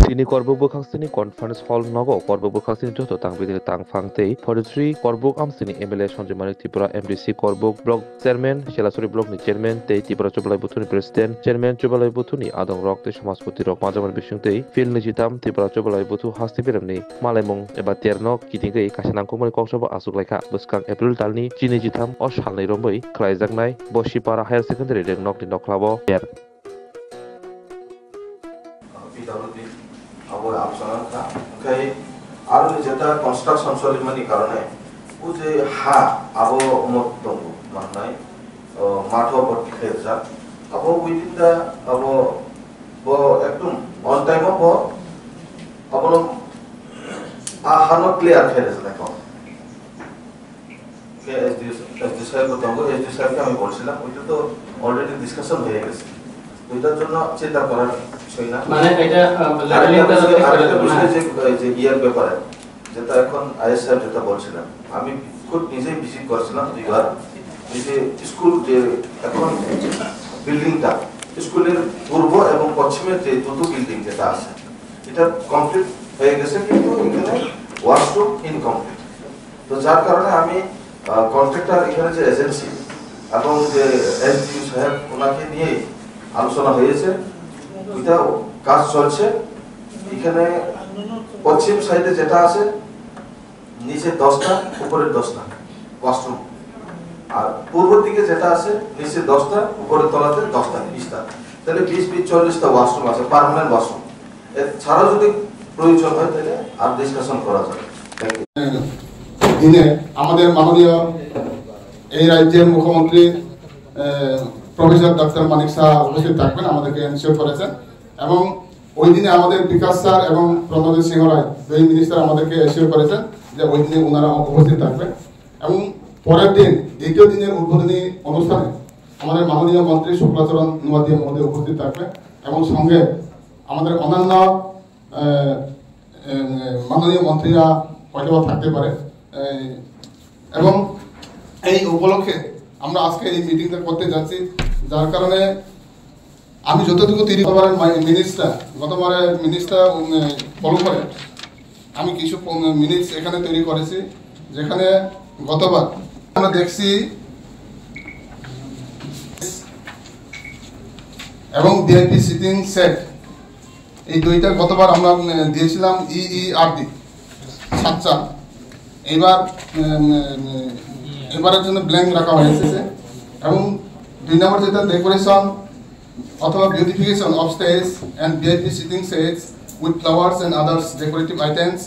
Sini Korbuk Bukangsini Conference Hall Nogo Korbuk Bukangsini Joto Tangbidi Tang Fangte Forestry Korbuk Amsini MLA Sonjamani Tripura MDC Korbuk Block Chairman Shelasuri Block ni Chairman Tei Tripura Chobalai Buthuni President Chairman Chobalai Buthuni Adong Rock Te Samaspoti Rock Majaman Bisungtei Phil Nijitam Tripura Chobalai Buthu Hasti Piramni Malaimung Eba Tiernok Kitingei Kasanangkomani Koksoba Asuklaika Buskang April Talni Chini Jitam O Shalnai Romboi Klaijaknai Boshipara Higher Secondary Rengnok Ni Noklabo Yer abo আলোচনা কা ওকে আর যেটা construction সলিমানি কারণে ও যে হা আবো মত দङ মাননাই মাঠো ভর্তি খেজা আবো within দা আবো ব একদম অন টাইম আবো আবো হানো ক্লিয়ার খেজা দেখো কে এসডি সাহেব বলবো এসডি সাহেবকে আমি বলছিলাম ওইটা তো অলরেডি ডিসকাশন হয়ে গেছে ওইটার জন্য চিন্তা করার বিষয় না মানে এটা লেভেলিংটা যে ইয়ার ব্যাপারে যেটা এখন আইএস সাহেব যেটা বলছিলেন আমি খুব নিজেই ভিজিট করেছিলাম দুইবার এই যে স্কুল যে এখন বিল্ডিংটা স্কুলের পূর্ব এবং পশ্চিমের যে দুটো বিল্ডিং যেটা আছে এটা কমপ্লিট হয়ে গেছে কিন্তু এখানে ওয়াশরুম ইনকমপ্লিট তো যার কারণে আমি কন্ট্রাক্টর এখানে যে এজেন্সি এবং যে এসডিও সাহেব ওনাকে নিয়ে আলোচনা হয়েছে ওইটা কাজ চলছে এখানে পশ্চিম সাইডে যেটা আছে নিচে 10টা উপরে 10টা ওয়াশরুম আর পূর্ব দিকে যেটা আছে নিচে 10টা উপরে তলাতে 10টা 20টা তাহলে 20 40টা ওয়াশরুম আছে পার্মানেন্ট ওয়াশরুম এছাড়া যদি প্রয়োজন হয় তাহলে আর ডিসকাশন করা যাবে দিনে আমাদের মাননীয় এই রাজ্যের মুখ্যমন্ত্রী প্রফেসর ডক্টর মানিক শাহ উপস্থিত থাকবেন আমাদেরকে এনশিওর করেছেন এবং ওই দিনে আমাদের বিকাশ স্যার এবং প্রণোদ সিংহ রায় দুই মিনিস্টার আমাদেরকে এনশিওর করেছেন যে ওই দিনে ওনারা উপস্থিত থাকবেন এবং পরের দিন দ্বিতীয় দিনের উদ্বোধনী অনুষ্ঠানে আমাদের মাননীয় মন্ত্রী শুক্লাচরণ নোয়াদিয়া মহোদয় উপস্থিত থাকবেন এবং সঙ্গে আমাদের অন্যান্য মাননীয় মন্ত্রীরা হয়তো থাকতে পারে এবং এই উপলক্ষে আমরা আজকে এই মিটিংটা করতে যাচ্ছি যার কারণে আমি যতটুকু গতবারের মিনিস্টার ফলো করে আমি কিছু মিনিটস এখানে তৈরি করেছি যেখানে গতবার আমরা দেখছি এবং ভিআইপি সিটিং সেট এই দুইটা গতবার আমরা দিয়েছিলাম ইইআরডি সাতটা এবারের জন্য ব্ল্যাঙ্ক রাখা হয়েছে এবং 2 নম্বর যেটা ডেকোরেশন অথবা beautification of stage and VIP seating sets with flowers and others decorative items